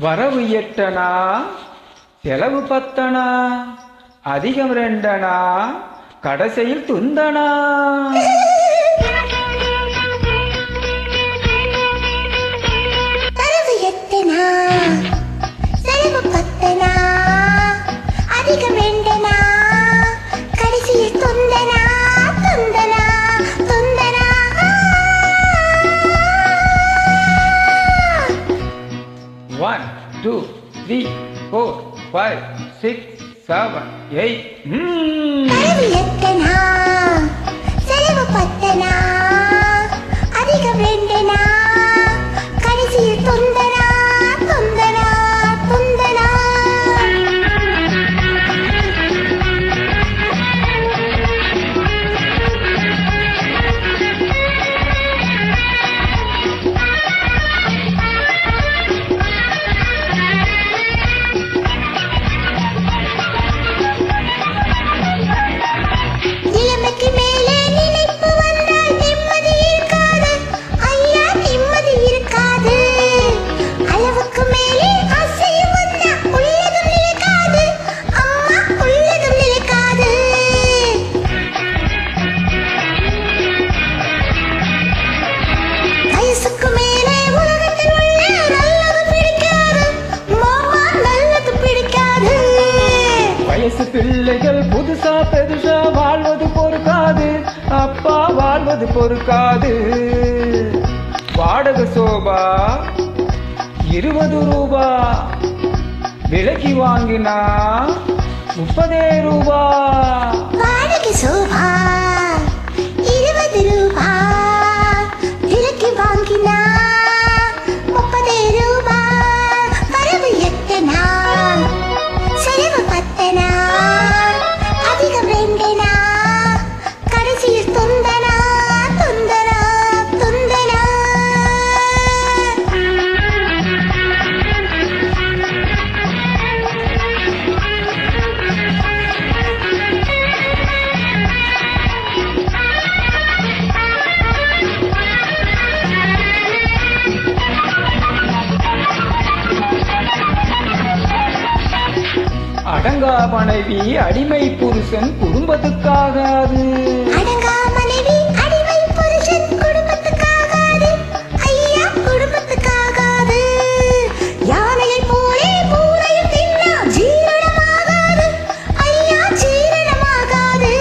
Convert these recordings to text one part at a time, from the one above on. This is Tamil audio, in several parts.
வரவு 8 செலவு 10 அதிகம் 2 கடைசியில் துந்தனா. வரவு 8 செலவு 10 அதிகம் 2 கடைசியில் துந்தனா துந்தனா துந்தனா. 1 2 3 4 5 6 7 8. வரவு 8 செலவு 10 அதிகம் 2 கடைசியில் துந்தனா துந்தனா துந்தனா. இளமைக்கு மேலே நினைப்பு வந்தால் நிம்மதி இருக்காது ஐயா, நிம்மதி இருக்காது. அளவுக்கு மேலே ஆசையும் வந்தா உள்ளதும் நிலைக்காது அம்மா, உள்ளதும் நிலைக்காது. வயசுக்கு மேலே உலகத்தில் உள்ள நல்லது பிடிக்காது மாமா, நல்லது பிடிக்காது. வயசு பிள்ளைகள் புதுசா பெருசா வாழ்வது பொறுக்காது அப்பா, வாழ்வது பொறுக்காது. வாடகை சோபா 20 ரூபா, விலைக்கு வாங்கினா 30 ரூபா. வாடகை சோபா 20 ரூபா, விலைக்கு வாங்கினா 30 ரூபா. வரவு 8 செலவு 10 அதிகம் 2 கடைசியில் துந்தனா துந்தனா துந்தனா. அடங்கா மனைவி அடிமை புருஷன் குடும்பத்துக்காகாது. அடங்கா மனைவி அடிமை புருஷன் குடும்பத்துக்காகாது ஐயா, குடும்பத்துக்காகாது. யானையை போலே பூனையும் தின்னா ஜீரணமாகாது ஐயா, ஜீரணமாகாது.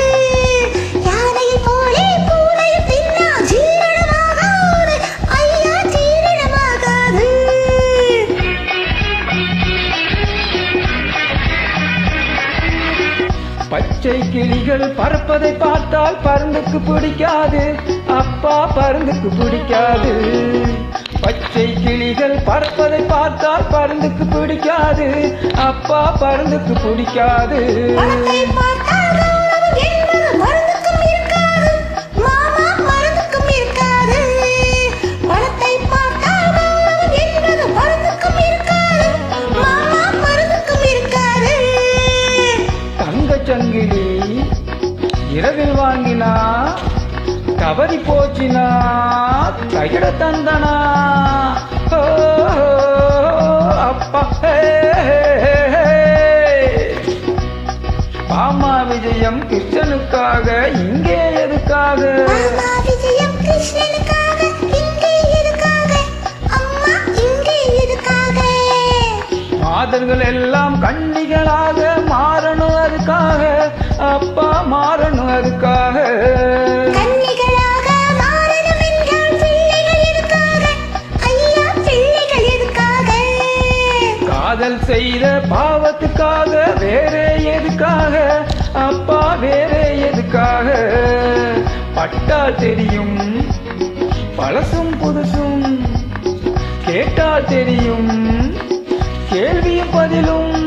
யானையை போலே பூனையும் தின்னா ஜீரணமாகாது ஐயா, ஜீரணமாகாது. பச்சை கிளிகள் பறப்பதை பார்த்தால் பருந்துக்கு பிடிக்காது அப்பா, பருந்துக்கு பிடிக்காது. பச்சை கிளிகள் பறப்பதை பார்த்தால் பருந்துக்கு பிடிக்காது அப்பா, பருந்துக்கு பிடிக்காது. பணத்தை பார்த்தால் கௌரவம் என்பது மருந்துக்கும் இருக்காது மாமா, மருந்துக்கும் இருக்காது. பணத்தை பார்த்தால் கௌரவம் என்பது மருந்துக்கும் இருக்காது மாமா, மருந்துக்கும் இருக்காது. தங்கச்சங்கிலி இரவில் வாங்கினா தவறி போச்சினா தகிட தந்தனா. ஓ, அப்பா பாமா விஜயம் கிருஷ்ணனுக்காக இங்கே எதுக்காக? மாமா விஜயம் கிருஷ்ணனுக்காக இங்கே எதுக்காக அம்மா, இங்கே எதுக்காக? மாதர்கள் எல்லாம் கன்னிகளாக மாறணும் அதுக்காக அப்பா, மாறணும் அதுக்காக. கன்னிகளாக மாறணும் என்றால் பிள்ளைகள் எதுக்காக ஐயா, பிள்ளைகள் எதுக்காக? காதல் செய்த பாவத்துக்காக வேறே எதுக்காக அப்பா, வேறே எதுக்காக? பட்டால் தெரியும் பழசும் புதுசும், கேட்டால் தெரியும் கேள்வியும் பதிலும்.